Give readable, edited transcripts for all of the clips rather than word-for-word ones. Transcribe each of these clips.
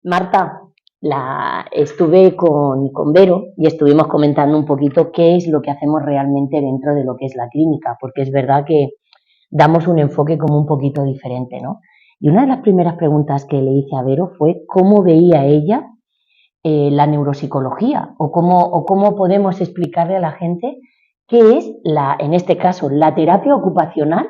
Marta, estuve con Vero y estuvimos comentando un poquito qué es lo que hacemos realmente dentro de lo que es la clínica, porque es verdad que damos un enfoque como un poquito diferente, ¿no? Y una de las primeras preguntas que le hice a Vero fue cómo veía ella la neuropsicología o cómo podemos explicarle a la gente qué es, en este caso, la terapia ocupacional,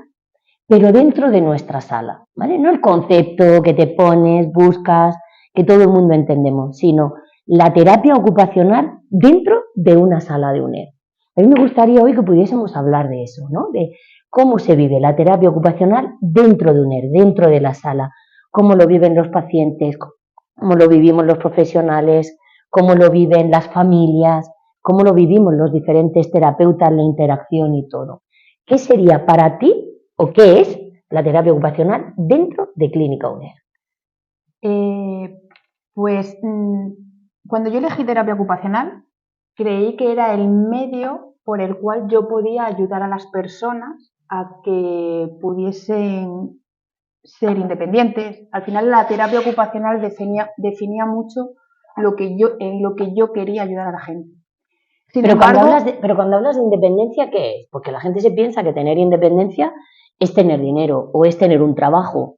pero dentro de nuestra sala, ¿vale? No el concepto que te pones, buscas, que todo el mundo entendemos, sino la terapia ocupacional dentro de una sala de UNED. A mí me gustaría hoy que pudiésemos hablar de eso, ¿no? De cómo se vive la terapia ocupacional dentro de UNED, dentro de la sala, cómo lo viven los pacientes, cómo lo vivimos los profesionales, cómo lo viven las familias, cómo lo vivimos los diferentes terapeutas, la interacción y todo. ¿Qué sería para ti o qué es la terapia ocupacional dentro de Clínica UNED? Pues cuando yo elegí terapia ocupacional, creí que era el medio por el cual yo podía ayudar a las personas a que pudiesen ser independientes. Al final la terapia ocupacional definía mucho en lo que yo quería ayudar a la gente. Pero cuando hablas de independencia, ¿qué es? Porque la gente se piensa que tener independencia es tener dinero o es tener un trabajo.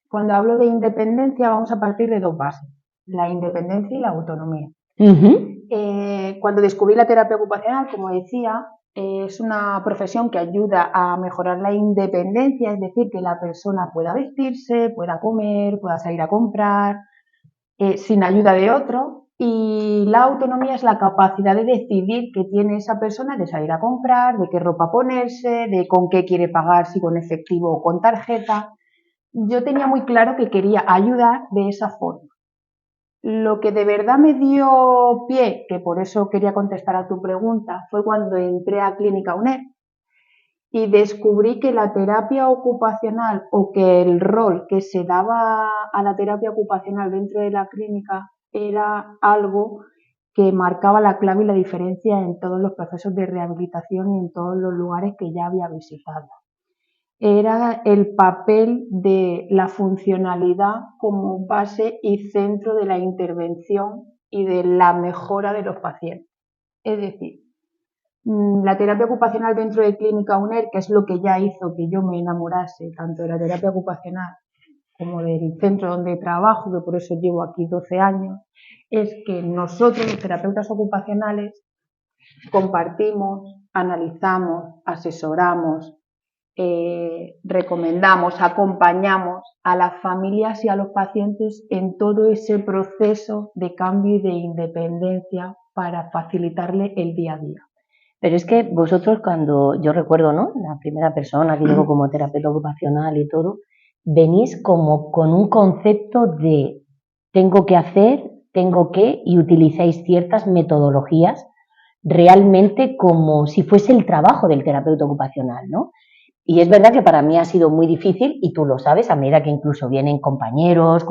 Cuando hablo de independencia vamos a partir de dos bases, la independencia y la autonomía. Cuando descubrí la terapia ocupacional, como decía, es una profesión que ayuda a mejorar la independencia, es decir, que la persona pueda vestirse, pueda comer, pueda salir a comprar, sin ayuda de otro. Y la autonomía es la capacidad de decidir que tiene esa persona de salir a comprar, de qué ropa ponerse, de con qué quiere pagar, si con efectivo o con tarjeta. Yo tenía muy claro que quería ayudar de esa forma. Lo que de verdad me dio pie, que por eso quería contestar a tu pregunta, fue cuando entré a Clínica UNED y descubrí que la terapia ocupacional o que el rol que se daba a la terapia ocupacional dentro de la clínica era algo que marcaba la clave y la diferencia en todos los procesos de rehabilitación y en todos los lugares que ya había visitado. Era el papel de la funcionalidad como base y centro de la intervención y de la mejora de los pacientes. Es decir, la terapia ocupacional dentro de Clínica UNED, que es lo que ya hizo que yo me enamorase tanto de la terapia ocupacional como del centro donde trabajo, que por eso llevo aquí 12 años, es que nosotros, los terapeutas ocupacionales, compartimos, analizamos, asesoramos, recomendamos, acompañamos a las familias y a los pacientes en todo ese proceso de cambio y de independencia para facilitarle el día a día. Pero es que vosotros, cuando yo recuerdo, ¿no? La primera persona que llegó como terapeuta ocupacional y todo, venís como con un concepto de tengo que hacer, tengo que, y utilizáis ciertas metodologías realmente como si fuese el trabajo del terapeuta ocupacional, ¿no? Y es verdad que para mí ha sido muy difícil, y tú lo sabes, a medida que incluso vienen compañeros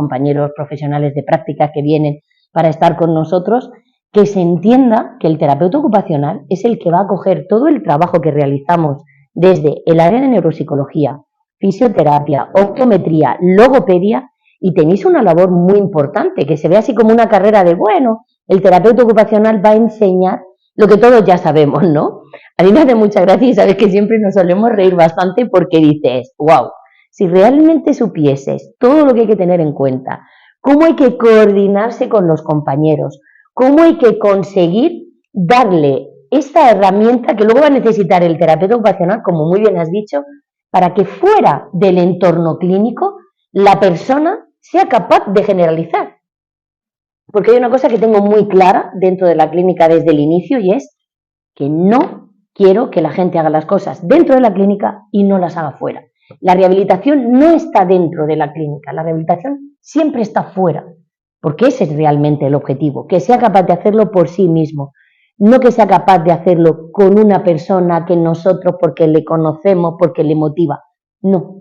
profesionales de práctica que vienen para estar con nosotros, que se entienda que el terapeuta ocupacional es el que va a coger todo el trabajo que realizamos desde el área de neuropsicología, fisioterapia, optometría, logopedia, y tenéis una labor muy importante, que se ve así como una carrera de, bueno, el terapeuta ocupacional va a enseñar lo que todos ya sabemos, ¿no? A mí me hace mucha gracia y sabes que siempre nos solemos reír bastante porque dices, wow, si realmente supieses todo lo que hay que tener en cuenta, cómo hay que coordinarse con los compañeros, cómo hay que conseguir darle esta herramienta que luego va a necesitar el terapeuta ocupacional, como muy bien has dicho, para que fuera del entorno clínico la persona sea capaz de generalizar. Porque hay una cosa que tengo muy clara dentro de la clínica desde el inicio y es que no quiero que la gente haga las cosas dentro de la clínica y no las haga fuera. La rehabilitación no está dentro de la clínica, la rehabilitación siempre está fuera, porque ese es realmente el objetivo, que sea capaz de hacerlo por sí mismo, no que sea capaz de hacerlo con una persona que nosotros porque le conocemos, porque le motiva, no.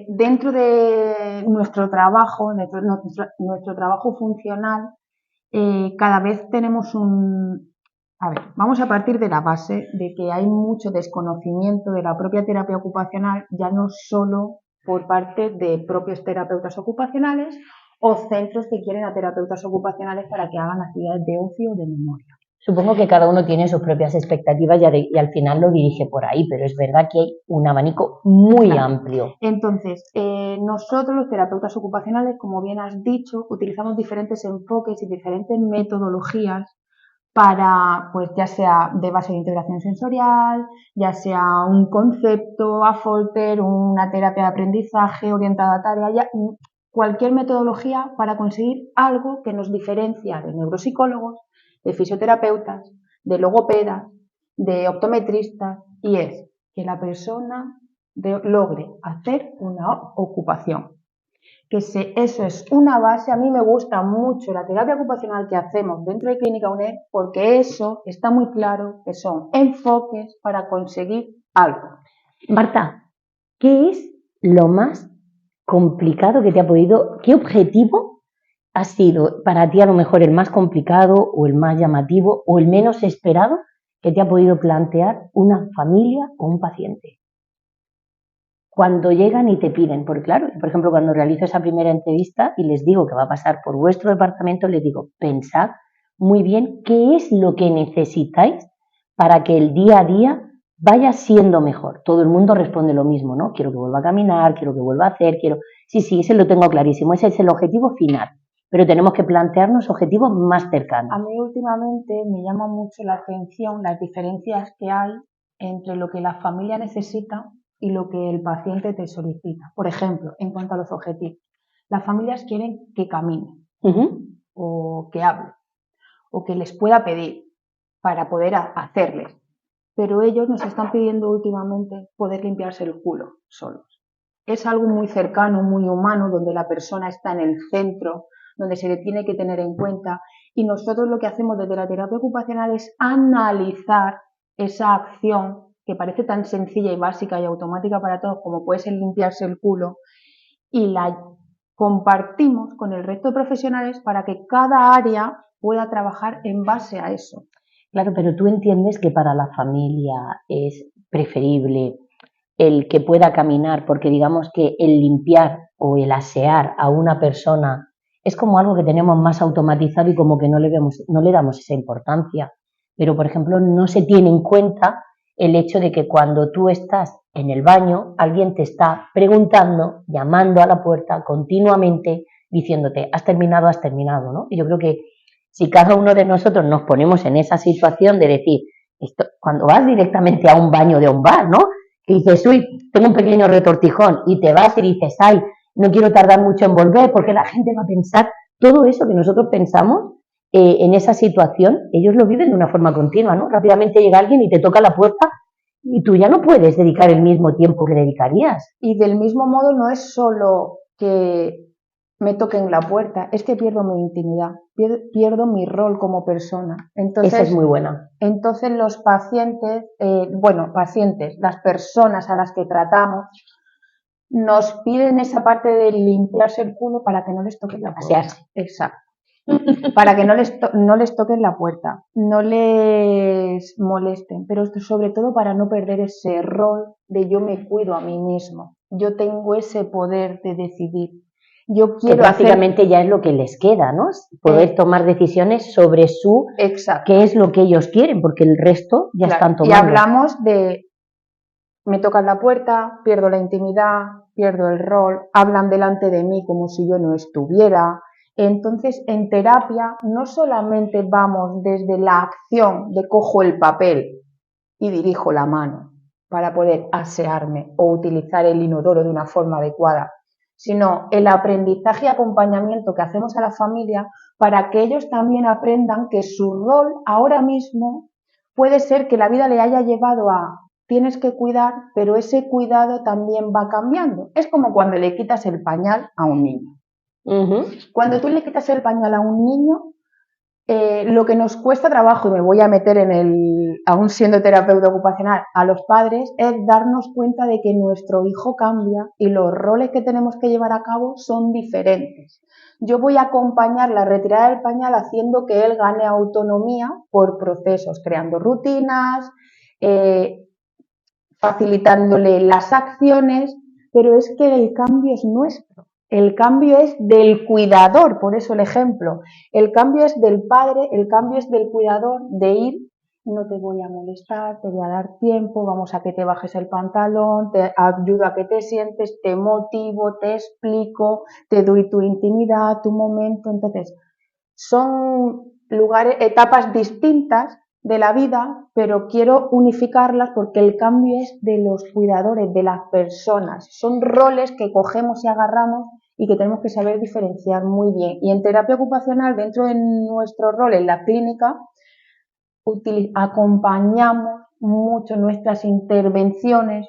Dentro de nuestro trabajo, nuestro trabajo funcional, cada vez tenemos vamos a partir de la base de que hay mucho desconocimiento de la propia terapia ocupacional, ya no solo por parte de propios terapeutas ocupacionales o centros que quieren a terapeutas ocupacionales para que hagan actividades de ocio o de memoria. Supongo que cada uno tiene sus propias expectativas y al final lo dirige por ahí, pero es verdad que hay un abanico muy amplio. Entonces, nosotros los terapeutas ocupacionales, como bien has dicho, utilizamos diferentes enfoques y diferentes metodologías para, pues ya sea de base de integración sensorial, ya sea un concepto, Affolter, una terapia de aprendizaje orientada a tarea, cualquier metodología para conseguir algo que nos diferencia de neuropsicólogos, de fisioterapeutas, de logopedas, de optometristas, y es que la persona logre hacer una ocupación. Eso es una base. A mí me gusta mucho la terapia ocupacional que hacemos dentro de Clínica UNED, porque eso está muy claro que son enfoques para conseguir algo. Marta, ¿qué es lo más complicado que te ha podido, qué objetivo ha sido para ti a lo mejor el más complicado o el más llamativo o el menos esperado que te ha podido plantear una familia o un paciente? Cuando llegan y te piden, porque claro, por ejemplo, cuando realizo esa primera entrevista y les digo que va a pasar por vuestro departamento, les digo, pensad muy bien qué es lo que necesitáis para que el día a día vaya siendo mejor. Todo el mundo responde lo mismo, ¿no? Quiero que vuelva a caminar, quiero que vuelva a hacer, Sí, ese lo tengo clarísimo, ese es el objetivo final, pero tenemos que plantearnos objetivos más cercanos. A mí últimamente me llama mucho la atención las diferencias que hay entre lo que la familia necesita y lo que el paciente te solicita. Por ejemplo, en cuanto a los objetivos, las familias quieren que camine o que hable o que les pueda pedir para poder hacerles, pero ellos nos están pidiendo últimamente poder limpiarse el culo solos. Es algo muy cercano, muy humano, donde la persona está en el centro, donde se le tiene que tener en cuenta, y nosotros lo que hacemos desde la terapia ocupacional es analizar esa acción que parece tan sencilla y básica y automática para todos como puede ser limpiarse el culo, y la compartimos con el resto de profesionales para que cada área pueda trabajar en base a eso. Claro, pero tú entiendes que para la familia es preferible el que pueda caminar, porque digamos que el limpiar o el asear a una persona es como algo que tenemos más automatizado y como que no le damos esa importancia. Pero, por ejemplo, no se tiene en cuenta el hecho de que cuando tú estás en el baño, alguien te está preguntando, llamando a la puerta continuamente, diciéndote, has terminado, ¿no? Y yo creo que si cada uno de nosotros nos ponemos en esa situación de decir, cuando vas directamente a un baño de un bar, ¿no? Que dices, uy, tengo un pequeño retortijón, y te vas y dices, ay, no quiero tardar mucho en volver porque la gente va a pensar, todo eso que nosotros pensamos en esa situación, ellos lo viven de una forma continua, ¿no? Rápidamente llega alguien y te toca la puerta y tú ya no puedes dedicar el mismo tiempo que dedicarías. Y del mismo modo no es solo que me toquen la puerta, es que pierdo mi intimidad, pierdo mi rol como persona. Entonces, esa es muy buena. Entonces los pacientes, las personas a las que tratamos, nos piden esa parte de limpiarse el culo para que no les toquen la puerta. Asearse. Exacto. Para que no les toquen la puerta, no les molesten, pero sobre todo para no perder ese rol de yo me cuido a mí mismo. Yo tengo ese poder de decidir. Yo quiero que prácticamente ya es lo que les queda, ¿no? Poder tomar decisiones sobre qué es lo que ellos quieren, porque el resto ya están tomando. Y hablamos de me tocan la puerta, pierdo la intimidad, pierdo el rol, hablan delante de mí como si yo no estuviera. Entonces, en terapia no solamente vamos desde la acción de cojo el papel y dirijo la mano para poder asearme o utilizar el inodoro de una forma adecuada, sino el aprendizaje y acompañamiento que hacemos a la familia para que ellos también aprendan que su rol ahora mismo puede ser que la vida le haya llevado a tienes que cuidar, pero ese cuidado también va cambiando. Es como cuando le quitas el pañal a un niño. Cuando tú le quitas el pañal a un niño, lo que nos cuesta trabajo, y me voy a meter aún siendo terapeuta ocupacional, a los padres, es darnos cuenta de que nuestro hijo cambia y los roles que tenemos que llevar a cabo son diferentes. Yo voy a acompañar la retirada del pañal haciendo que él gane autonomía por procesos, creando rutinas, facilitándole las acciones, pero es que el cambio es nuestro. El cambio es del cuidador, por eso el ejemplo. El cambio es del padre, el cambio es del cuidador, de ir, no te voy a molestar, te voy a dar tiempo, vamos a que te bajes el pantalón, te ayudo a que te sientes, te motivo, te explico, te doy tu intimidad, tu momento. Entonces, son lugares, etapas distintas de la vida, pero quiero unificarlas porque el cambio es de los cuidadores, de las personas. Son roles que cogemos y agarramos y que tenemos que saber diferenciar muy bien. Y en terapia ocupacional, dentro de nuestro rol en la clínica, acompañamos mucho nuestras intervenciones.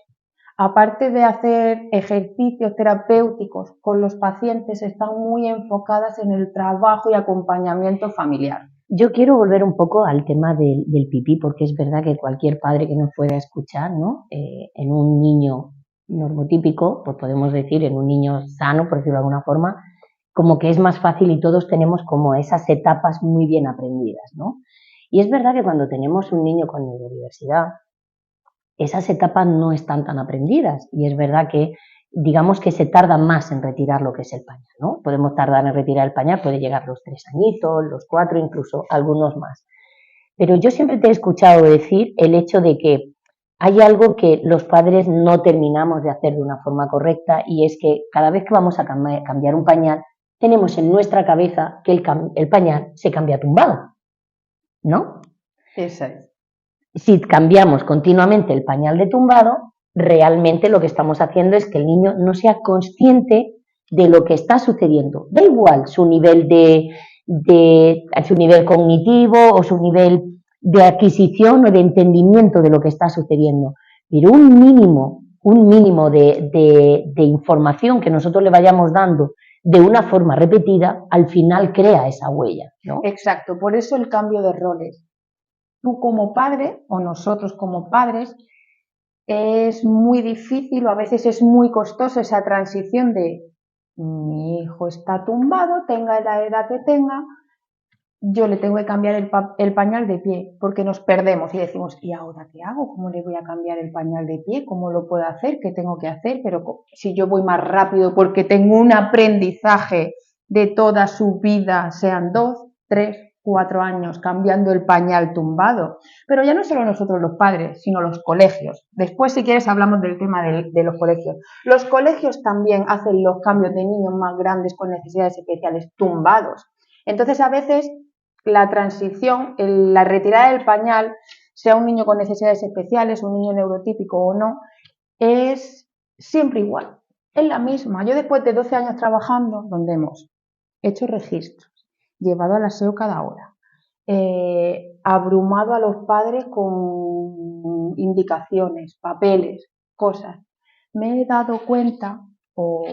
Aparte de hacer ejercicios terapéuticos con los pacientes, están muy enfocadas en el trabajo y acompañamiento familiar. Yo quiero volver un poco al tema del pipí, porque es verdad que cualquier padre que nos pueda escuchar, ¿no? En un niño normotípico, pues podemos decir en un niño sano, por decirlo de alguna forma, como que es más fácil y todos tenemos como esas etapas muy bien aprendidas, ¿no? Y es verdad que cuando tenemos un niño con neurodiversidad, esas etapas no están tan aprendidas y es verdad que digamos que se tarda más en retirar lo que es el pañal, ¿no? Podemos tardar en retirar el pañal, puede llegar los 3 añitos, los 4, incluso algunos más. Pero yo siempre te he escuchado decir el hecho de que hay algo que los padres no terminamos de hacer de una forma correcta y es que cada vez que vamos a cambiar un pañal, tenemos en nuestra cabeza que el pañal se cambia tumbado, ¿no? Esa es. Si cambiamos continuamente el pañal de tumbado, realmente lo que estamos haciendo es que el niño no sea consciente de lo que está sucediendo. Da igual su nivel su nivel cognitivo o su nivel de adquisición o de entendimiento de lo que está sucediendo, pero un mínimo de información que nosotros le vayamos dando de una forma repetida, al final crea esa huella, ¿no? Exacto, por eso el cambio de roles. Tú como padre o nosotros como padres es muy difícil o a veces es muy costoso esa transición de mi hijo está tumbado, tenga la edad que tenga, yo le tengo que cambiar el pañal de pie porque nos perdemos y decimos, ¿y ahora qué hago? ¿Cómo le voy a cambiar el pañal de pie? ¿Cómo lo puedo hacer? ¿Qué tengo que hacer? Pero si yo voy más rápido porque tengo un aprendizaje de toda su vida, sean 2, 3, 4 años cambiando el pañal tumbado. Pero ya no solo nosotros los padres, sino los colegios. Después, si quieres, hablamos del tema de los colegios. Los colegios también hacen los cambios de niños más grandes con necesidades especiales tumbados. Entonces, a veces, la transición, la retirada del pañal, sea un niño con necesidades especiales, un niño neurotípico o no, es siempre igual. Es la misma. Yo después de 12 años trabajando, donde hemos hecho registros, llevado al aseo cada hora, abrumado a los padres con indicaciones, papeles, cosas. Me he dado cuenta o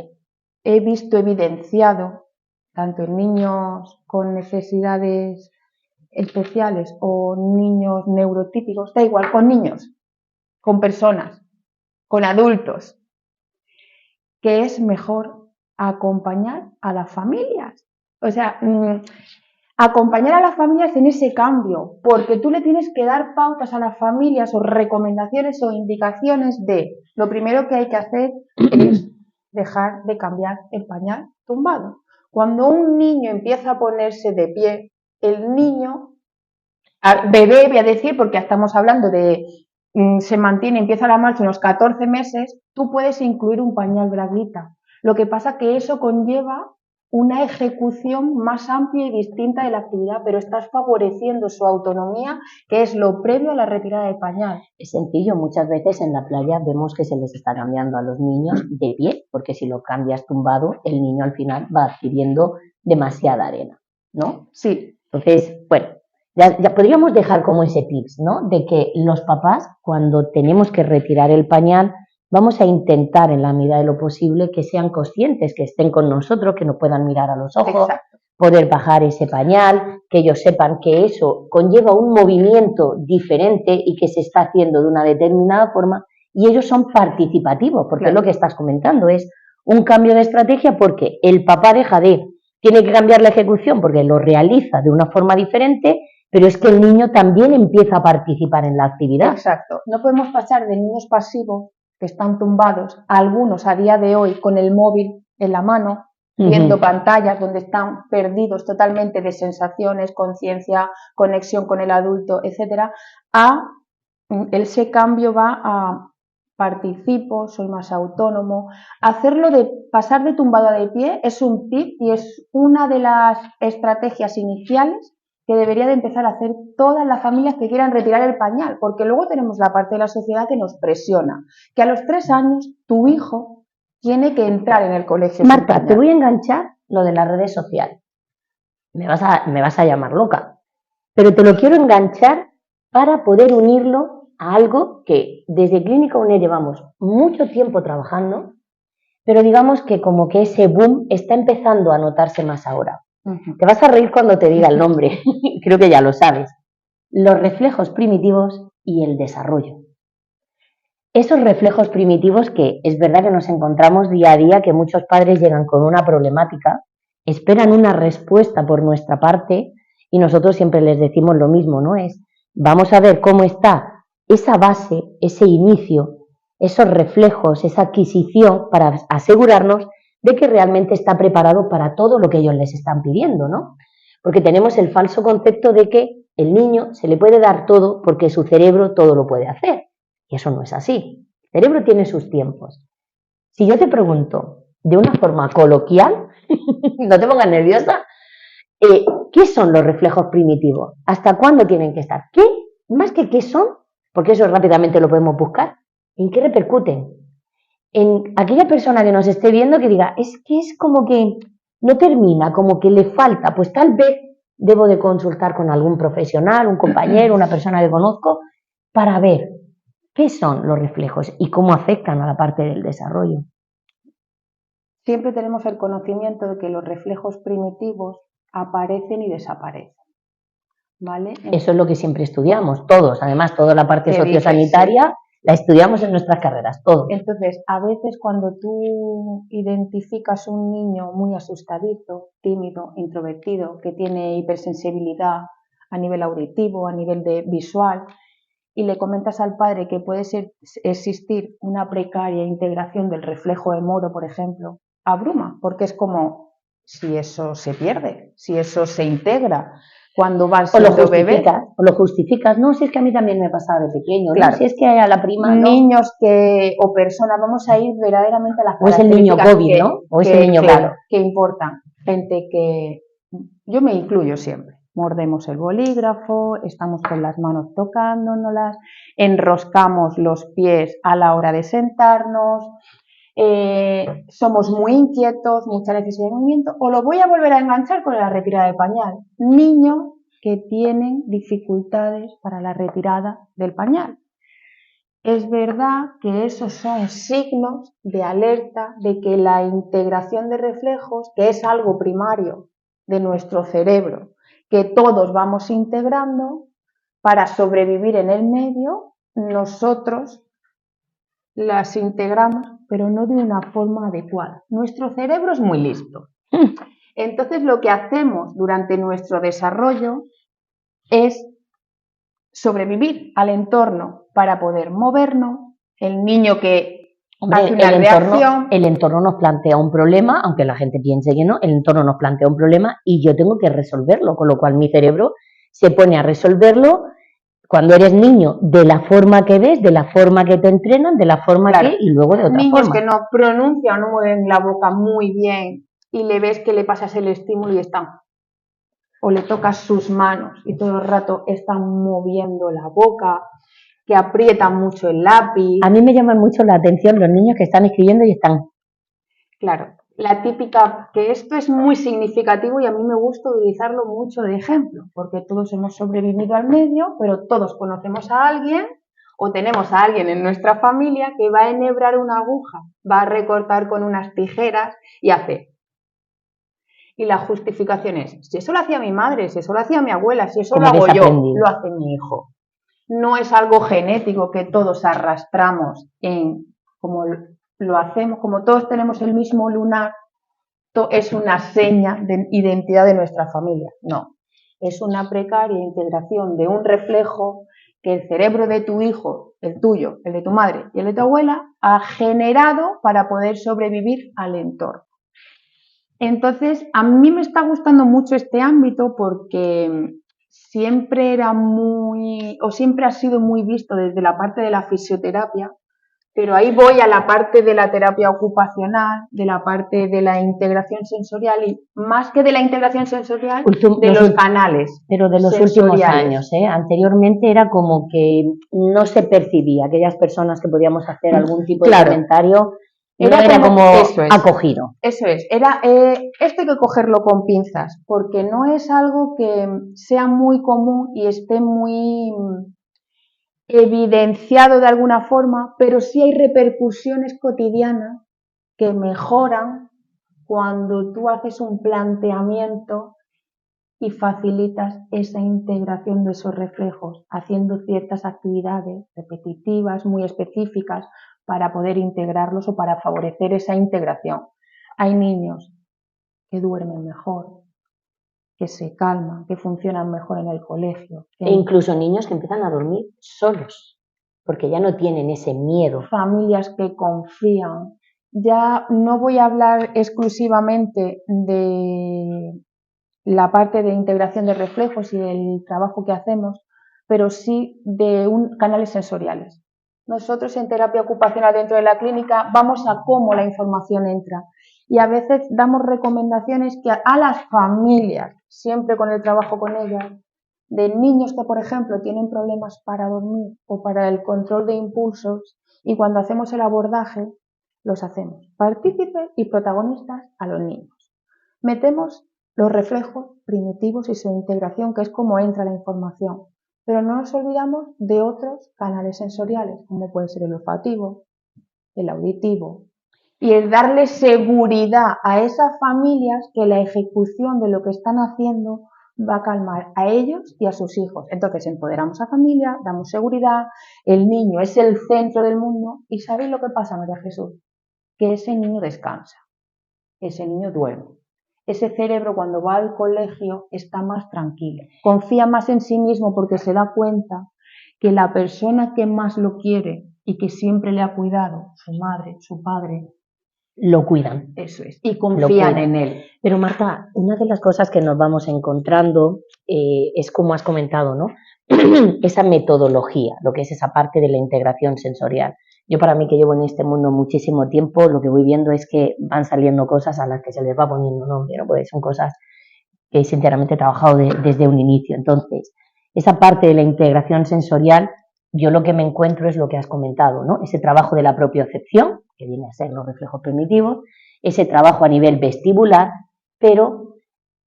he visto evidenciado, tanto en niños con necesidades especiales o niños neurotípicos, da igual, con niños, con personas, con adultos, que es mejor acompañar a las familias. O sea, acompañar a las familias en ese cambio, porque tú le tienes que dar pautas a las familias o recomendaciones o indicaciones de lo primero que hay que hacer es dejar de cambiar el pañal tumbado. Cuando un niño empieza a ponerse de pie, el niño, bebé voy a decir, porque estamos hablando de se mantiene, empieza la marcha unos 14 meses, tú puedes incluir un pañal braguita. Lo que pasa que eso conlleva una ejecución más amplia y distinta de la actividad, pero estás favoreciendo su autonomía, que es lo previo a la retirada del pañal. Es sencillo, muchas veces en la playa vemos que se les está cambiando a los niños de pie, porque si lo cambias tumbado, el niño al final va adquiriendo demasiada arena, ¿no? Sí. Entonces, bueno, ya podríamos dejar como ese tips, ¿no? De que los papás, cuando tenemos que retirar el pañal, vamos a intentar en la medida de lo posible que sean conscientes, que estén con nosotros, que nos puedan mirar a los ojos, exacto, poder bajar ese pañal, que ellos sepan que eso conlleva un movimiento diferente y que se está haciendo de una determinada forma y ellos son participativos, porque claro, lo que estás comentando es un cambio de estrategia porque el papá tiene que cambiar la ejecución porque lo realiza de una forma diferente, pero es que el niño también empieza a participar en la actividad. Exacto, no podemos pasar de niños pasivos que están tumbados, a algunos a día de hoy con el móvil en la mano, viendo pantallas donde están perdidos totalmente de sensaciones, conciencia, conexión con el adulto, etcétera, ese cambio va a participo, soy más autónomo. Hacerlo de pasar de tumbado a de pie es un tip y es una de las estrategias iniciales que debería de empezar a hacer todas las familias que quieran retirar el pañal, porque luego tenemos la parte de la sociedad que nos presiona, que a los 3 años tu hijo tiene que entrar en el colegio. Marta, te voy a enganchar lo de las redes sociales. Me vas a llamar loca, pero te lo quiero enganchar para poder unirlo a algo que desde Clínica UNED llevamos mucho tiempo trabajando, pero digamos que como que ese boom está empezando a notarse más ahora. Te vas a reír cuando te diga el nombre, creo que ya lo sabes. Los reflejos primitivos y el desarrollo. Esos reflejos primitivos que es verdad que nos encontramos día a día, que muchos padres llegan con una problemática, esperan una respuesta por nuestra parte y nosotros siempre les decimos lo mismo, ¿no? Vamos a ver cómo está esa base, ese inicio, esos reflejos, esa adquisición para asegurarnos de que realmente está preparado para todo lo que ellos les están pidiendo, ¿no? Porque tenemos el falso concepto de que el niño se le puede dar todo porque su cerebro todo lo puede hacer. Y eso no es así. El cerebro tiene sus tiempos. Si yo te pregunto de una forma coloquial, no te pongas nerviosa, ¿qué son los reflejos primitivos? ¿Hasta cuándo tienen que estar? ¿Qué? Más que qué son, porque eso rápidamente lo podemos buscar, ¿en qué repercuten? En aquella persona que nos esté viendo que diga, es que es como que no termina, como que le falta, pues tal vez debo de consultar con algún profesional, un compañero, una persona que conozco, para ver qué son los reflejos y cómo afectan a la parte del desarrollo. Siempre tenemos el conocimiento de que los reflejos primitivos aparecen y desaparecen. ¿Vale? Eso es lo que siempre estudiamos, todos, además toda la parte sociosanitaria la estudiamos en nuestras carreras, todos. Entonces, a veces cuando tú identificas un niño muy asustadizo, tímido, introvertido, que tiene hipersensibilidad a nivel auditivo, a nivel de visual, y le comentas al padre que puede existir una precaria integración del reflejo de Moro, por ejemplo, abruma, porque es como si eso se pierde, si eso se integra cuando vas siendo bebé. O lo justificas, no, si es que a mí también me pasaba de pequeño, claro. ¿no? Si es que a la prima, ¿no? Niños o personas, vamos a ir verdaderamente a las características. O es el niño COVID, ¿no? O es el niño claro, que importan. Gente que, yo me incluyo siempre, mordemos el bolígrafo, estamos con las manos tocándonoslas, enroscamos los pies a la hora de sentarnos, somos muy inquietos, mucha necesidad de movimiento, o lo voy a volver a enganchar con la retirada de pañal. Niños que tienen dificultades para la retirada del pañal. Es verdad que esos son signos de alerta de que la integración de reflejos, que es algo primario de nuestro cerebro, que todos vamos integrando para sobrevivir en el medio, nosotros las integramos, pero no de una forma adecuada. Nuestro cerebro es muy listo. Entonces, lo que hacemos durante nuestro desarrollo es sobrevivir al entorno para poder movernos. El niño que hace una reacción. El entorno nos plantea un problema, aunque la gente piense que no, el entorno nos plantea un problema y yo tengo que resolverlo, con lo cual mi cerebro se pone a resolverlo. Cuando eres niño, de la forma que ves, de la forma que te entrenan, de la forma que, y luego de otra niños forma. Que no pronuncian o no mueven la boca muy bien y le ves que le pasas el estímulo y están, o le tocas sus manos y todo el rato están moviendo la boca, que aprietan mucho el lápiz. A mí me llaman mucho la atención los niños que están escribiendo y están. Claro, la típica, que esto es muy significativo y a mí me gusta utilizarlo mucho de ejemplo, porque todos hemos sobrevivido al medio, pero todos conocemos a alguien o tenemos a alguien en nuestra familia que va a enhebrar una aguja, va a recortar con unas tijeras y hace. Y la justificación es, si eso lo hacía mi madre, si eso lo hacía mi abuela, si eso lo hago yo, lo hace mi hijo. No es algo genético que todos arrastramos como lo hacemos, como todos tenemos el mismo lunar, es una seña de identidad de nuestra familia. No, es una precaria integración de un reflejo que el cerebro de tu hijo, el tuyo, el de tu madre y el de tu abuela ha generado para poder sobrevivir al entorno. Entonces, a mí me está gustando mucho este ámbito porque siempre era siempre ha sido muy visto desde la parte de la fisioterapia, pero ahí voy a la parte de la terapia ocupacional, de la parte de la integración sensorial y más que de la integración sensorial, de los canales. Pero de los últimos años, anteriormente era como que no se percibía, aquellas personas que podíamos hacer algún tipo de comentario, era como acogido. Eso es, esto hay que cogerlo con pinzas, porque no es algo que sea muy común y esté muy evidenciado de alguna forma, pero sí hay repercusiones cotidianas que mejoran cuando tú haces un planteamiento y facilitas esa integración de esos reflejos, haciendo ciertas actividades repetitivas, muy específicas, para poder integrarlos o para favorecer esa integración. Hay niños que duermen mejor, que se calman, que funcionan mejor en el colegio. E incluso niños que empiezan a dormir solos, porque ya no tienen ese miedo. Familias que confían. Ya no voy a hablar exclusivamente de la parte de integración de reflejos y del trabajo que hacemos, pero sí de canales sensoriales. Nosotros en terapia ocupacional dentro de la clínica vamos a cómo la información entra y a veces damos recomendaciones que a las familias, siempre con el trabajo con ellas, de niños que, por ejemplo, tienen problemas para dormir o para el control de impulsos, y cuando hacemos el abordaje los hacemos partícipes y protagonistas a los niños. Metemos los reflejos primitivos y su integración, que es como entra la información, pero no nos olvidamos de otros canales sensoriales, como puede ser el olfativo, el auditivo, y es darle seguridad a esas familias que la ejecución de lo que están haciendo va a calmar a ellos y a sus hijos. Entonces empoderamos a familia, damos seguridad, el niño es el centro del mundo y ¿sabéis lo que pasa, María Jesús? Que ese niño descansa, ese niño duerme. Ese cerebro cuando va al colegio está más tranquilo, confía más en sí mismo porque se da cuenta que la persona que más lo quiere y que siempre le ha cuidado, su madre, su padre, lo cuidan. Eso es, y confían en él. Pero Marta, una de las cosas que nos vamos encontrando es, como has comentado, ¿no? Esa metodología, lo que es esa parte de la integración sensorial. Yo, para mí, que llevo en este mundo muchísimo tiempo, lo que voy viendo es que van saliendo cosas a las que se les va poniendo nombre, ¿no? Pues son cosas que sinceramente he trabajado desde un inicio. Entonces, esa parte de la integración sensorial, yo lo que me encuentro es lo que has comentado, ¿no? Ese trabajo de la propiocepción, que viene a ser los reflejos primitivos, ese trabajo a nivel vestibular, pero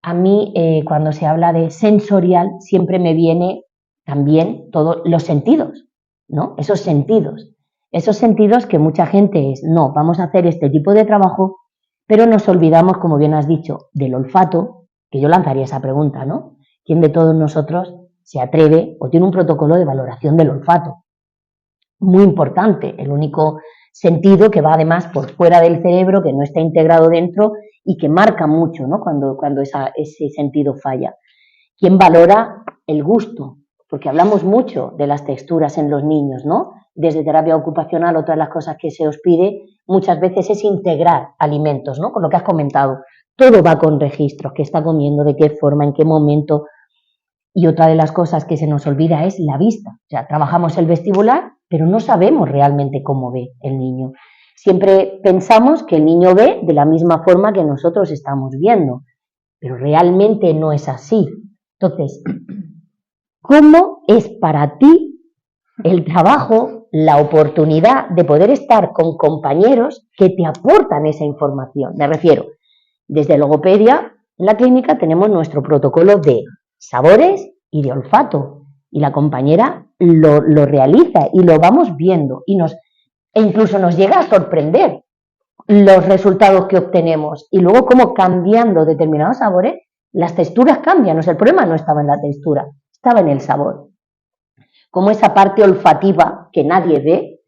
a mí cuando se habla de sensorial siempre me viene también todos los sentidos, ¿no? Esos sentidos que mucha gente es, no, vamos a hacer este tipo de trabajo, pero nos olvidamos, como bien has dicho, del olfato, que yo lanzaría esa pregunta, ¿no? ¿Quién de todos nosotros se atreve o tiene un protocolo de valoración del olfato? Muy importante, el único sentido que va además por fuera del cerebro, que no está integrado dentro y que marca mucho, ¿no? Cuando ese sentido falla. ¿Quién valora el gusto? Porque hablamos mucho de las texturas en los niños, ¿no? Desde terapia ocupacional, otra de las cosas que se os pide muchas veces es integrar alimentos, ¿no? Con lo que has comentado. Todo va con registros, qué está comiendo, de qué forma, en qué momento. Y otra de las cosas que se nos olvida es la vista. O sea, trabajamos el vestibular, pero no sabemos realmente cómo ve el niño. Siempre pensamos que el niño ve de la misma forma que nosotros estamos viendo, pero realmente no es así. Entonces, ¿cómo es para ti el trabajo, la oportunidad de poder estar con compañeros que te aportan esa información? Me refiero, desde logopedia, en la clínica tenemos nuestro protocolo de sabores y de olfato, y la compañera lo realiza y lo vamos viendo e incluso nos llega a sorprender los resultados que obtenemos y luego cómo cambiando determinados sabores las texturas cambian. O sea, el problema no estaba en la textura, estaba en el sabor. Como esa parte olfativa que nadie ve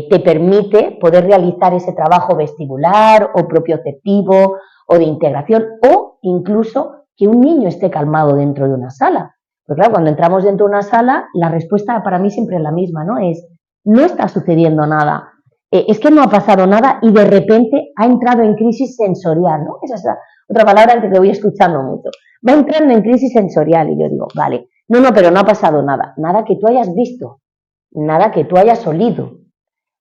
te permite poder realizar ese trabajo vestibular o propioceptivo o de integración, o incluso que un niño esté calmado dentro de una sala. Porque claro, cuando entramos dentro de una sala, la respuesta para mí siempre es la misma, ¿no? No está sucediendo nada. es que no ha pasado nada y de repente ha entrado en crisis sensorial, ¿no? Esa es otra palabra que voy escuchando mucho. Va entrando en crisis sensorial y yo digo, vale, no, pero no ha pasado nada. Nada que tú hayas visto, nada que tú hayas olido,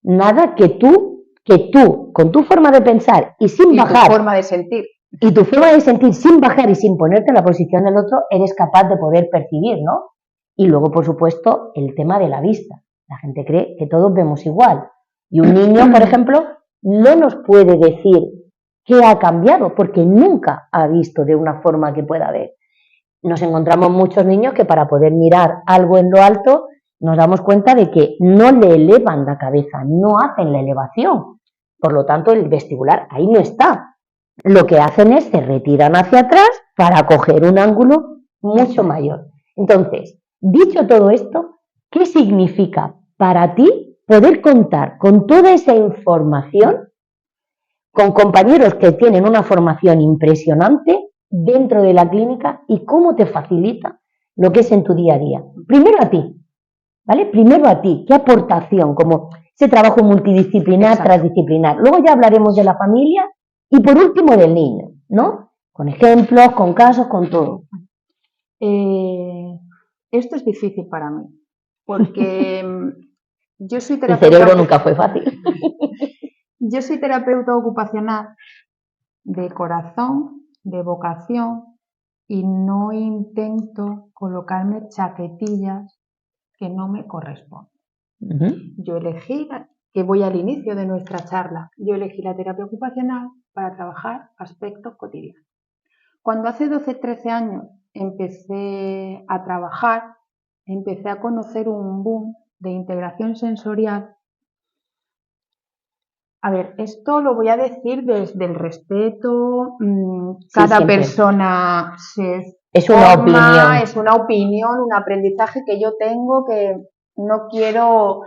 nada que tú, con tu forma de pensar y sin bajar. Y tu forma de sentir. Y tu forma de sentir sin bajar y sin ponerte en la posición del otro, eres capaz de poder percibir, ¿no? Y luego, por supuesto, el tema de la vista. La gente cree que todos vemos igual. Y un niño, por ejemplo, no nos puede decir qué ha cambiado, porque nunca ha visto de una forma que pueda ver. Nos encontramos muchos niños que para poder mirar algo en lo alto, nos damos cuenta de que no le elevan la cabeza, no hacen la elevación. Por lo tanto, el vestibular ahí no está. Lo que hacen es se retiran hacia atrás para coger un ángulo mucho mayor. Entonces, dicho todo esto, ¿qué significa para ti poder contar con toda esa información, con compañeros que tienen una formación impresionante dentro de la clínica y cómo te facilita lo que es en tu día a día? Primero a ti, ¿vale? Primero a ti, ¿qué aportación? Como ese trabajo multidisciplinar, exacto, transdisciplinar. Luego ya hablaremos de la familia y por último del niño, ¿no? Con ejemplos, con casos, con todo. Esto es difícil para mí, porque yo soy terapeuta. El cerebro nunca fue fácil. Yo soy terapeuta ocupacional de corazón, de vocación, y no intento colocarme chaquetillas que no me corresponden. Yo elegí, que voy al inicio de nuestra charla, yo elegí la terapia ocupacional para trabajar aspectos cotidianos. Cuando hace 12, 13 años empecé a trabajar, empecé a conocer un boom de integración sensorial. A ver, esto lo voy a decir desde el respeto, cada persona es una opinión, un aprendizaje que yo tengo, que no quiero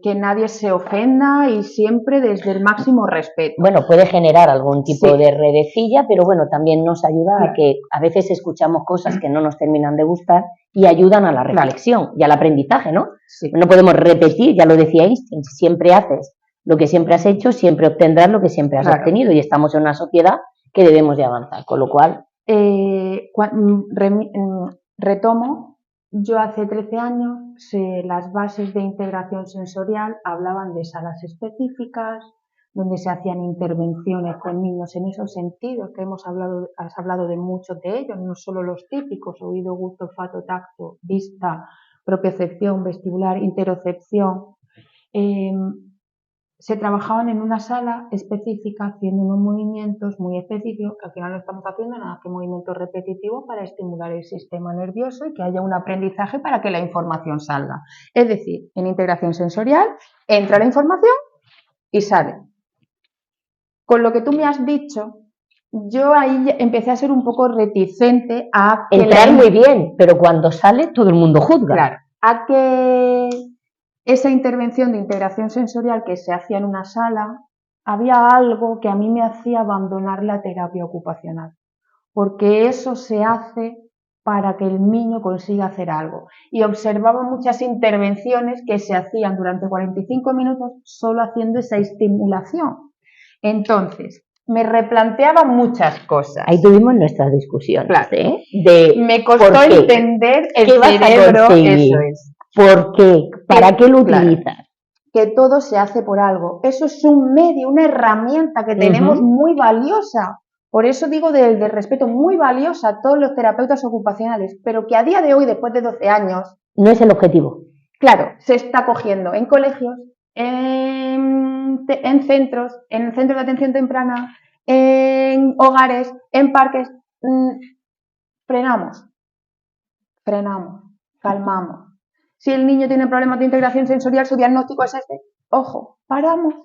que nadie se ofenda y siempre desde el máximo respeto. Bueno, puede generar algún tipo de redecilla, pero bueno, también nos ayuda a que a veces escuchamos cosas que no nos terminan de gustar y ayudan a la reflexión y al aprendizaje, ¿no? Sí. No podemos repetir, ya lo decía Einstein, si siempre haces lo que siempre has hecho, siempre obtendrás lo que siempre has obtenido y estamos en una sociedad que debemos de avanzar, con lo cual... Retomo, yo hace 13 años las bases de integración sensorial hablaban de salas específicas, donde se hacían intervenciones con niños en esos sentidos, que has hablado de muchos de ellos, no solo los típicos, oído, gusto, olfato, tacto, vista, propiocepción, vestibular, interocepción. Se trabajaban en una sala específica haciendo unos movimientos muy específicos, que al final no estamos haciendo nada que movimientos repetitivos para estimular el sistema nervioso y que haya un aprendizaje para que la información salga. Es decir, en integración sensorial entra la información y sale. Con lo que tú me has dicho, yo ahí empecé a ser un poco reticente a... Entrar muy bien, pero cuando sale todo el mundo juzga. Claro, a que... Esa intervención de integración sensorial que se hacía en una sala, había algo que a mí me hacía abandonar la terapia ocupacional, porque eso se hace para que el niño consiga hacer algo. Y observaba muchas intervenciones que se hacían durante 45 minutos solo haciendo esa estimulación. Entonces, me replanteaba muchas cosas. Ahí tuvimos nuestras discusiones. Claro. Me costó entender el cerebro, eso es. ¿Por qué? ¿Para qué lo utilizas? Que todo se hace por algo. Eso es un medio, una herramienta que tenemos muy valiosa. Por eso digo del respeto, muy valiosa a todos los terapeutas ocupacionales, pero que a día de hoy, después de 12 años... No es el objetivo. Claro, se está cogiendo en colegios, en centros de atención temprana, en hogares, en parques. Frenamos, calmamos. Si el niño tiene problemas de integración sensorial, su diagnóstico es este. Ojo, paramos.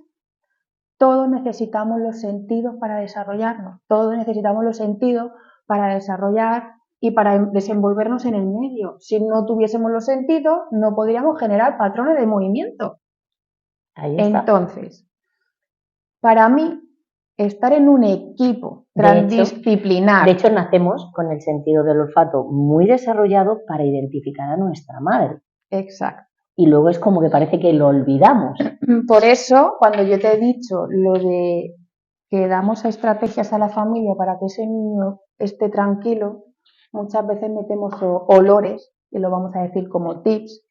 Todos necesitamos los sentidos para desarrollarnos. Todos necesitamos los sentidos para desarrollar y para desenvolvernos en el medio. Si no tuviésemos los sentidos, no podríamos generar patrones de movimiento. Ahí está. Entonces, para mí, estar en un equipo transdisciplinar... De hecho, nacemos con el sentido del olfato muy desarrollado para identificar a nuestra madre. Exacto. y luego es como que parece que lo olvidamos. Por eso, cuando yo te he dicho lo de que damos estrategias a la familia para que ese niño esté tranquilo, muchas veces metemos olores, y lo vamos a decir como tips,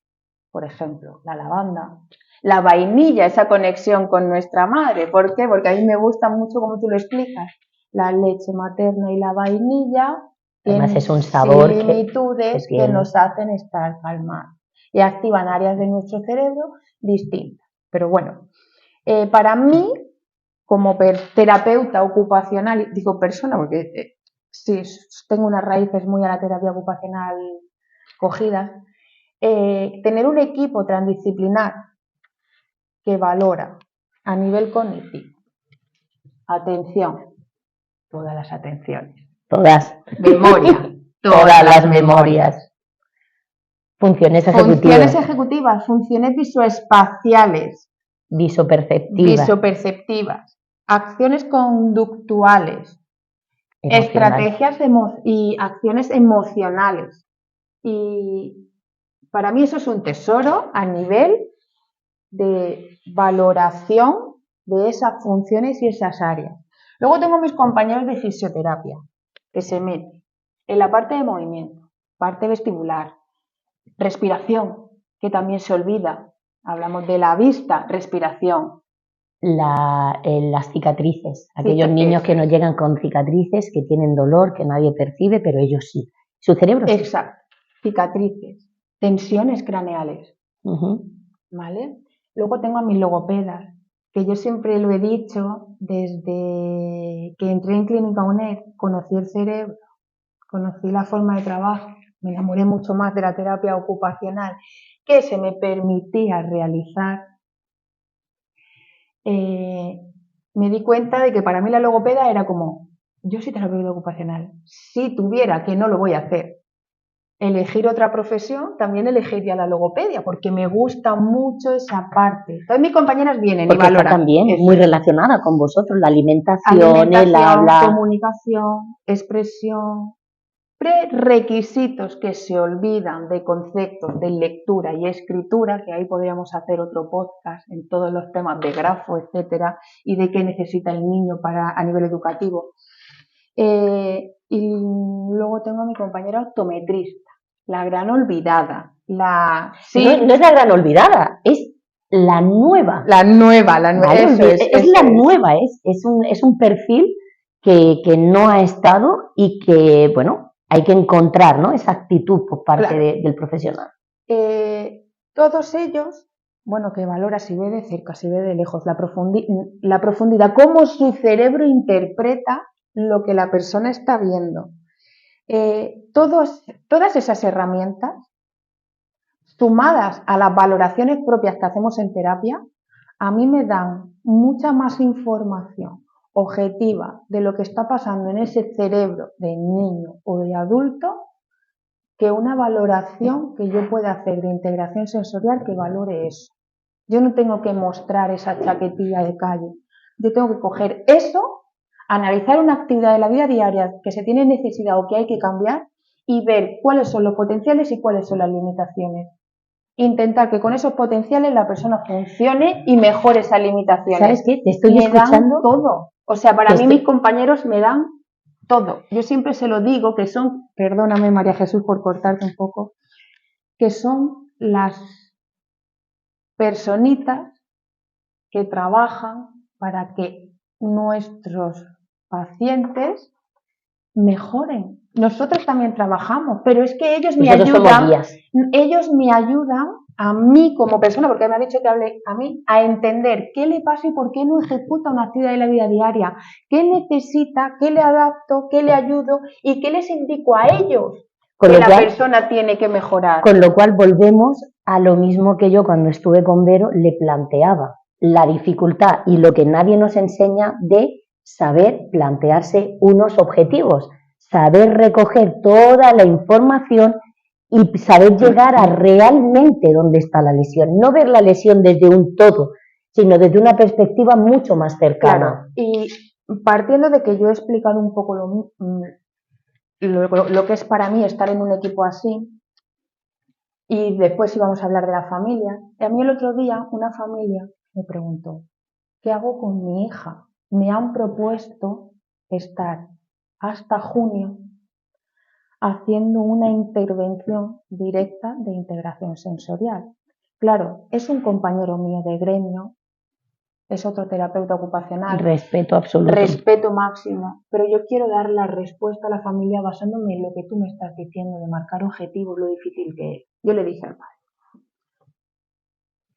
por ejemplo, la lavanda, la vainilla, esa conexión con nuestra madre. ¿Por qué? Porque a mí me gusta mucho como tú lo explicas, la leche materna y la vainilla. Además es un sabor similitudes que nos hacen estar calmados y activan áreas de nuestro cerebro distintas. Pero bueno, para mí, como terapeuta ocupacional, digo persona porque sí, tengo unas raíces muy a la terapia ocupacional cogidas, tener un equipo transdisciplinar que valora a nivel cognitivo, atención, todas las atenciones, todas, memoria, todas las memorias, funciones ejecutivas, funciones visoespaciales, visoperceptivas, acciones conductuales, estrategias y acciones emocionales. Y para mí eso es un tesoro a nivel de valoración de esas funciones y esas áreas. Luego tengo mis compañeros de fisioterapia que se meten en la parte de movimiento, parte vestibular, respiración, que también se olvida. Hablamos de la vista, respiración. Las cicatrices, aquellos niños que nos llegan con cicatrices, que tienen dolor, que nadie percibe, pero ellos sí. Su cerebro sí. Exacto. Cicatrices, tensiones craneales. ¿Vale? Luego tengo a mis logopedas, que yo siempre lo he dicho, desde que entré en Clínica UNED, conocí el cerebro, conocí la forma de trabajo, me enamoré mucho más de la terapia ocupacional que se me permitía realizar. Me di cuenta de que para mí la logopeda era como, yo soy terapeuta ocupacional, si tuviera, que no lo voy a hacer, elegir otra profesión, también elegiría la logopedia, porque me gusta mucho esa parte. Todas mis compañeras vienen porque y valoran. Está también muy relacionada con vosotros, la alimentación, el habla, comunicación, expresión, prerequisitos que se olvidan de conceptos de lectura y escritura, que ahí podríamos hacer otro podcast en todos los temas de grafo, etcétera, y de qué necesita el niño a nivel educativo. Y luego tengo a mi compañera optometrista, la gran olvidada. No es la gran olvidada, es la nueva. La nueva. ¿Vale? Es la nueva, es un perfil que no ha estado y que, bueno, hay que encontrar, ¿no? Esa actitud por parte del profesional. Todos ellos, bueno, que valora si ve de cerca, si ve de lejos, la profundidad, cómo su cerebro interpreta lo que la persona está viendo. Todas esas herramientas, sumadas a las valoraciones propias que hacemos en terapia, a mí me dan mucha más información objetiva de lo que está pasando en ese cerebro de niño o de adulto que una valoración que yo pueda hacer de integración sensorial que valore eso. Yo no tengo que mostrar esa chaquetilla de calle. Yo tengo que coger eso, analizar una actividad de la vida diaria que se tiene necesidad o que hay que cambiar y ver cuáles son los potenciales y cuáles son las limitaciones. Intentar que con esos potenciales la persona funcione y mejore esas limitaciones. ¿Sabes qué? Te estoy escuchando. Dan todo. O sea, para mí mis compañeros me dan todo. Yo siempre se lo digo que son, perdóname María Jesús por cortarte un poco, que son las personitas que trabajan para que nuestros pacientes mejoren. Nosotros también trabajamos, pero es que ellos me ayudan a mí como persona, porque me ha dicho que hable a mí, a entender qué le pasa y por qué no ejecuta una actividad de la vida diaria, qué necesita, qué le adapto, qué le ayudo y qué les indico a ellos que la persona tiene que mejorar. Con lo cual volvemos a lo mismo que yo cuando estuve con Vero le planteaba, la dificultad y lo que nadie nos enseña de saber plantearse unos objetivos, saber recoger toda la información y saber llegar a realmente dónde está la lesión, no ver la lesión desde un todo, sino desde una perspectiva mucho más cercana. Claro, y partiendo de que yo he explicado un poco lo que es para mí estar en un equipo así, Y después íbamos a hablar de la familia. Y a mí el otro día una familia me preguntó, ¿qué hago con mi hija? Me han propuesto estar hasta junio haciendo una intervención directa de integración sensorial. Claro, es un compañero mío de gremio, es otro terapeuta ocupacional. Respeto absoluto. Respeto máximo, pero yo quiero dar la respuesta a la familia basándome en lo que tú me estás diciendo, de marcar objetivos, lo difícil que es. Yo le dije al padre,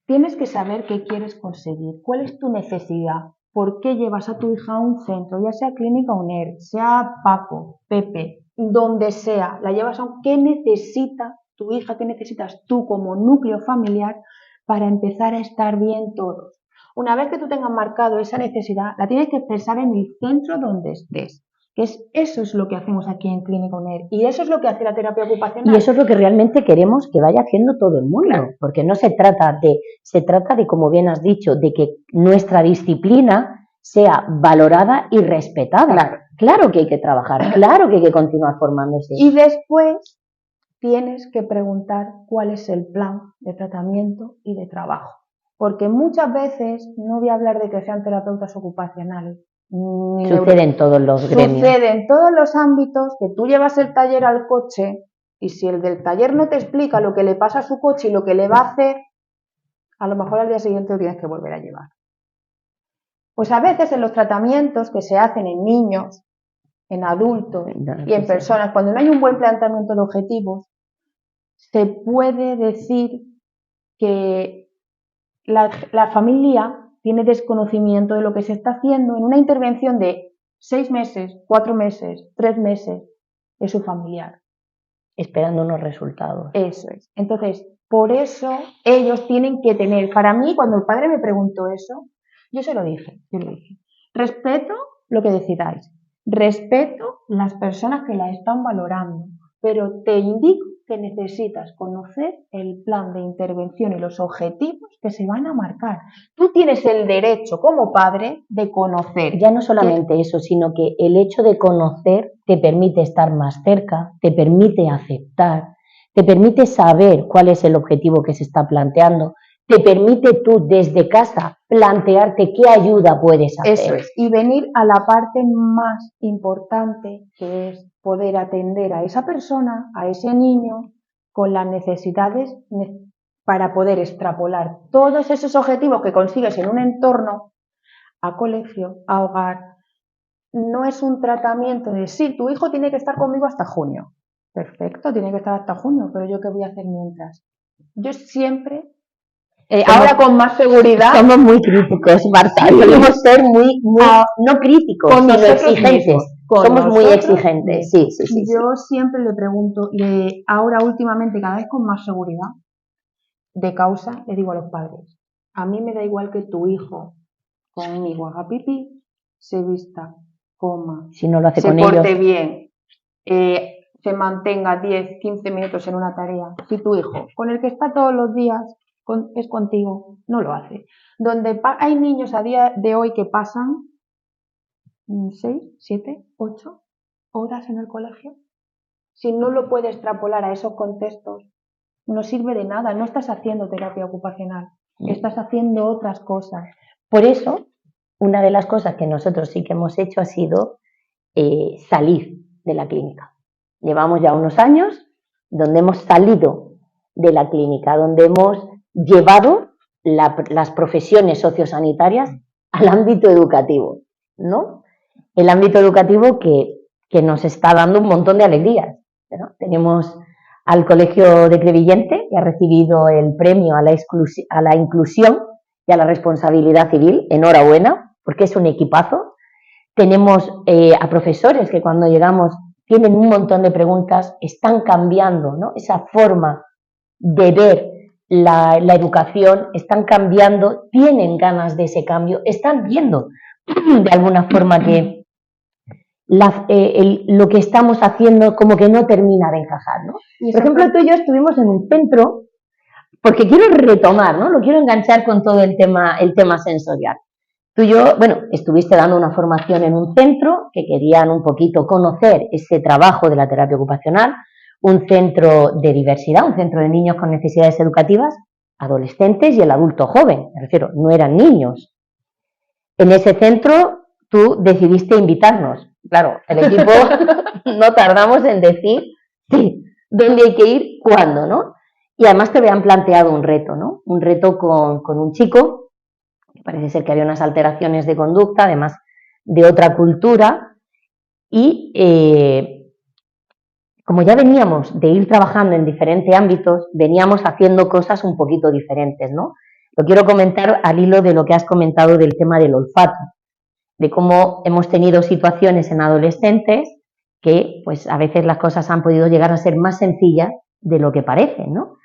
tienes que saber qué quieres conseguir, cuál es tu necesidad, por qué llevas a tu hija a un centro, ya sea Clínica UNER, sea Paco, Pepe, donde sea, la llevas a un... ¿Qué necesita tu hija, qué necesitas tú como núcleo familiar para empezar a estar bien todos? Una vez que tú tengas marcado esa necesidad, la tienes que expresar en el centro donde estés. Eso es lo que hacemos aquí en Clínica UNER y eso es lo que hace la terapia ocupacional. Y eso es lo que realmente queremos que vaya haciendo todo el mundo, claro. Porque no se trata de, como bien has dicho, de que nuestra disciplina sea valorada y respetada. Claro que hay que trabajar, claro que hay que continuar formándose. Y después tienes que preguntar cuál es el plan de tratamiento y de trabajo. Porque muchas veces, no voy a hablar de que sean terapeutas ocupacionales, sucede en todos los gremios. Sucede en todos los ámbitos que tú llevas el taller al coche y si el del taller no te explica lo que le pasa a su coche y lo que le va a hacer, a lo mejor al día siguiente lo tienes que volver a llevar. Pues a veces en los tratamientos que se hacen en niños, en adultos y en personas, cuando no hay un buen planteamiento de objetivos, se puede decir que la familia tiene desconocimiento de lo que se está haciendo en una intervención de 6 meses, 4 meses, 3 meses de su familiar. Esperando unos resultados. Eso es. Entonces, por eso ellos tienen que tener, para mí, cuando el padre me preguntó eso, yo le dije, respeto lo que decidáis, respeto las personas que la están valorando, pero te indico que necesitas conocer el plan de intervención y los objetivos que se van a marcar. Tú tienes el derecho como padre de conocer. Ya no solamente eso, sino que el hecho de conocer te permite estar más cerca, te permite aceptar, te permite saber cuál es el objetivo que se está planteando, te permite tú desde casa plantearte qué ayuda puedes hacer. Eso es. Y venir a la parte más importante, que es poder atender a esa persona, a ese niño, con las necesidades para poder extrapolar todos esos objetivos que consigues en un entorno, a colegio, a hogar. No es un tratamiento de, sí, tu hijo tiene que estar conmigo hasta junio. Perfecto, tiene que estar hasta junio, pero ¿yo qué voy a hacer mientras? Yo siempre... ahora con más seguridad. Somos muy críticos, Marta. Podemos ser muy no críticos, sino exigentes. Somos muy exigentes. Sí. Yo siempre le pregunto, ahora últimamente, cada vez con más seguridad, de causa, le digo a los padres, a mí me da igual que tu hijo conmigo haga pipí, se vista, coma, si no lo hace se con porte ellos, bien, se mantenga 10, 15 minutos en una tarea. Si tu hijo, con el que está todos los días, es contigo, no lo hace. Donde hay niños a día de hoy que pasan 6, 7, 8 horas en el colegio. Si no lo puedes extrapolar a esos contextos, no sirve de nada. No estás haciendo terapia ocupacional, estás haciendo otras cosas. Por eso, una de las cosas que nosotros sí que hemos hecho ha sido salir de la clínica. Llevamos ya unos años donde hemos salido de la clínica, donde hemos llevado las profesiones sociosanitarias al ámbito educativo, ¿no? El ámbito educativo que nos está dando un montón de alegrías, ¿no? Tenemos al Colegio de Crevillente, que ha recibido el premio a la inclusión y a la responsabilidad civil. Enhorabuena, porque es un equipazo. Tenemos a profesores que cuando llegamos tienen un montón de preguntas, están cambiando, ¿no? Esa forma de ver la educación, están cambiando, tienen ganas de ese cambio, están viendo de alguna forma que lo que estamos haciendo como que no termina de encajar, ¿no? Por ejemplo, tú y yo estuvimos en un centro, porque quiero retomar, ¿no? Lo quiero enganchar con todo el tema sensorial. Tú y yo, bueno, estuviste dando una formación en un centro que querían un poquito conocer ese trabajo de la terapia ocupacional, un centro de diversidad, un centro de niños con necesidades educativas, adolescentes y el adulto joven, me refiero, no eran niños. En ese centro tú decidiste invitarnos. Claro, el equipo no tardamos en decir sí, dónde hay que ir, cuándo, ¿no? Y además te habían planteado un reto, ¿no? Un reto con un chico, que parece ser que había unas alteraciones de conducta, además de otra cultura, y como ya veníamos de ir trabajando en diferentes ámbitos, veníamos haciendo cosas un poquito diferentes, ¿no? Lo quiero comentar al hilo de lo que has comentado del tema del olfato, de cómo hemos tenido situaciones en adolescentes que pues a veces las cosas han podido llegar a ser más sencillas de lo que parecen, ¿no?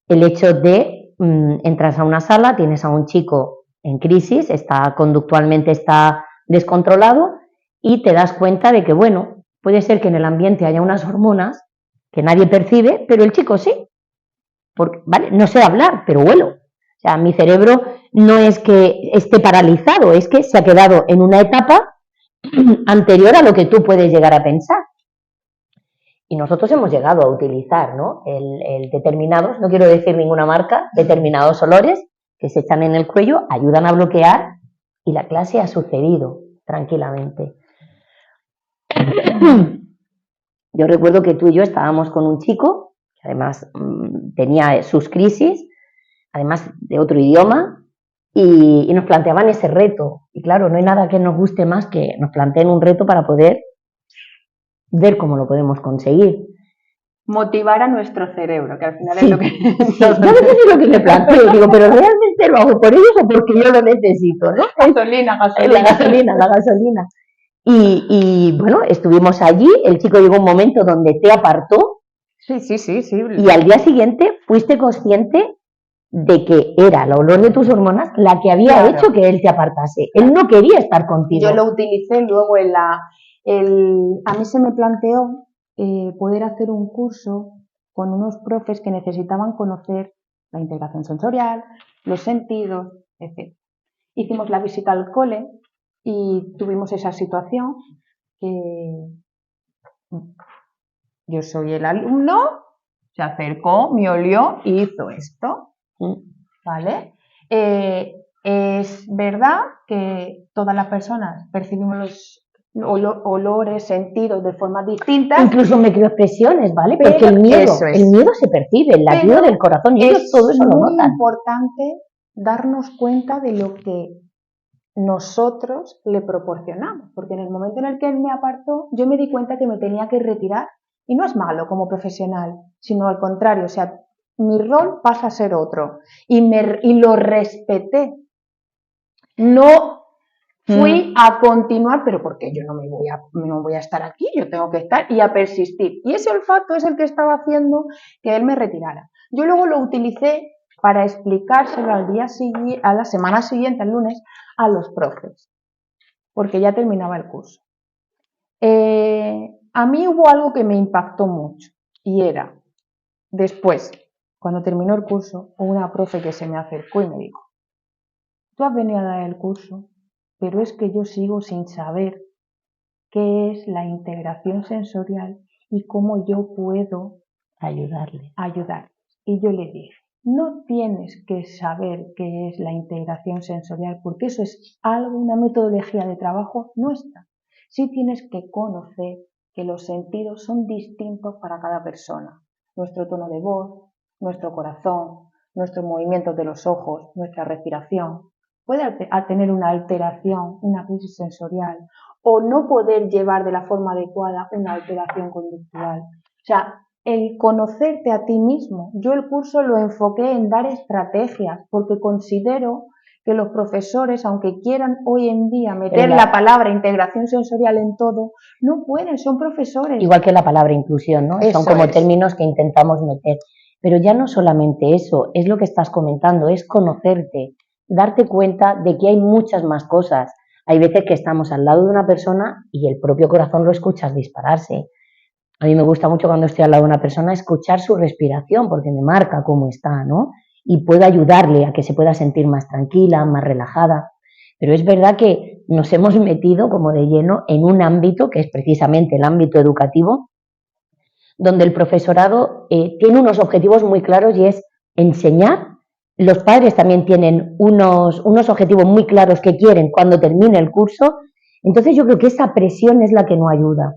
El hecho de entras a una sala, tienes a un chico en crisis, conductualmente está descontrolado y te das cuenta de que, bueno, puede ser que en el ambiente haya unas hormonas que nadie percibe, pero el chico sí. Porque, ¿vale? No sé hablar, pero huelo. O sea, mi cerebro no es que esté paralizado, es que se ha quedado en una etapa anterior a lo que tú puedes llegar a pensar. Y nosotros hemos llegado a utilizar, ¿no? el determinados, no quiero decir ninguna marca, determinados olores que se echan en el cuello, ayudan a bloquear y la clase ha sucedido tranquilamente. Yo recuerdo que tú y yo estábamos con un chico, que además tenía sus crisis, además de otro idioma, y nos planteaban ese reto. Y claro, no hay nada que nos guste más que nos planteen un reto para poder ver cómo lo podemos conseguir. Motivar a nuestro cerebro, que al final sí, es lo que... Sí, yo a veces es lo que me planteo, digo, pero ¿realmente lo hago por ellos o porque yo lo necesito, ¿no? Gasolina. La gasolina. Y bueno, estuvimos allí, el chico llegó un momento donde te apartó. Sí. Y al día siguiente fuiste consciente de que era el olor de tus hormonas la que había hecho que él te apartase. Él no quería estar contigo. Yo lo utilicé luego a mí se me planteó poder hacer un curso con unos profes que necesitaban conocer la integración sensorial, los sentidos, etc. Hicimos la visita al cole y tuvimos esa situación que yo soy el alumno, se acercó, me olió y hizo esto, ¿vale? Es verdad que todas las personas percibimos los olores, sentidos de formas distintas. Incluso microexpresiones, ¿vale? Porque el miedo se percibe, el latido del corazón, y ellos todo eso lo notan. Es muy importante darnos cuenta de lo que nosotros le proporcionamos, porque en el momento en el que él me apartó, yo me di cuenta que me tenía que retirar, y no es malo como profesional, sino al contrario, o sea, mi rol pasa a ser otro, y lo respeté. No fui a continuar, pero porque yo no voy a estar aquí, yo tengo que estar y a persistir. Y ese olfato es el que estaba haciendo que él me retirara. Yo luego lo utilicé para explicárselo a la semana siguiente, el lunes, a los profes, porque ya terminaba el curso. A mí hubo algo que me impactó mucho y era, después, cuando terminó el curso, una profe que se me acercó y me dijo: tú has venido a dar el curso, pero es que yo sigo sin saber qué es la integración sensorial y cómo yo puedo ayudarle. Y yo le dije: no tienes que saber qué es la integración sensorial, porque eso es algo, una metodología de trabajo nuestra. Sí tienes que conocer que los sentidos son distintos para cada persona. Nuestro tono de voz, nuestro corazón, nuestros movimientos de los ojos, nuestra respiración. Puede tener una alteración, una crisis sensorial, o no poder llevar de la forma adecuada una alteración conductual. O sea, el conocerte a ti mismo. Yo el curso lo enfoqué en dar estrategias, porque considero que los profesores, aunque quieran hoy en día meter la palabra integración sensorial en todo, no pueden, son profesores. Igual que la palabra inclusión, ¿no? Son como términos que intentamos meter. Pero ya no solamente eso, es lo que estás comentando, es conocerte, darte cuenta de que hay muchas más cosas. Hay veces que estamos al lado de una persona y el propio corazón lo escuchas dispararse. A mí me gusta mucho cuando estoy al lado de una persona escuchar su respiración, porque me marca cómo está, ¿no? Y puedo ayudarle a que se pueda sentir más tranquila, más relajada. Pero es verdad que nos hemos metido como de lleno en un ámbito que es precisamente el ámbito educativo, donde el profesorado tiene unos objetivos muy claros y es enseñar. Los padres también tienen unos objetivos muy claros que quieren cuando termine el curso. Entonces yo creo que esa presión es la que no ayuda.